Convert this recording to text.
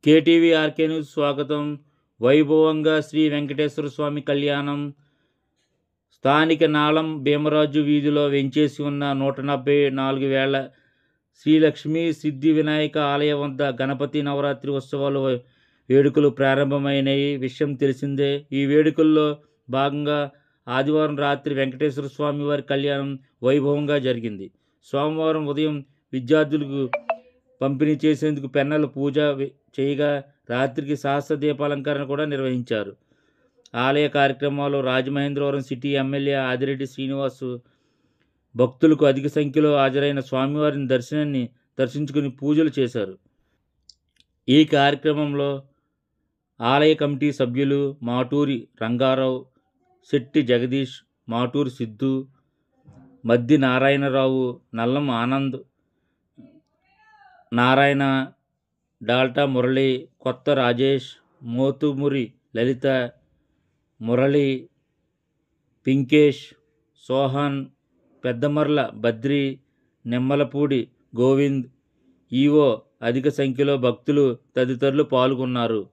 KTV RK news స్వాగతం. వైభవంగా శ్రీ వెంకటేశ్వర స్వామి కళ్యాణం. స్థానిక నాళం భీమరాజు వీధిలో వెంచేసి ఉన్న 174 వేల శ్రీ లక్ష్మీ సిద్ధి వినాయక ఆలయం వద్ద గణపతి నవరాత్రి ఉత్సవాలు వేడుకలు ప్రారంభమైనాయి. విషయం తెలిసిందే. ఈ వేడుకల్లో భాగంగా ఆదివారం రాత్రి వెంకటేశ్వర స్వామి వారి కళ్యాణం వైభవంగా జరిగింది. సోమవారం ఉదయం విద్యార్థులకు పంపిణీ చేసేందుకు పెన్నెల పూజ చేయగా రాత్రికి సహస్ర దీపాలంకరణ కూడా నిర్వహించారు. ఆలయ కార్యక్రమాల్లో రాజమహేంద్రవరం సిటీ ఎమ్మెల్యే ఆదిరెడ్డి శ్రీనివాస్ భక్తులకు అధిక సంఖ్యలో హాజరైన స్వామివారిని దర్శించుకుని పూజలు చేశారు. ఈ కార్యక్రమంలో ఆలయ కమిటీ సభ్యులు మాటూరి రంగారావు, శెట్టి జగదీష్, మాటూరి సిద్ధు, మద్ది నారాయణరావు, నల్లం ఆనంద్, నారాయణ, డాల్టా మురళి, కొత్త రాజేష్, మోతుమురి లలిత, మురళి, పింకేష్, సోహన్, పెద్దమర్ల బద్రి, నిమ్మలపూడి గోవింద్, ఈవో అధిక సంఖ్యలో భక్తులు తదితరులు పాల్గొన్నారు.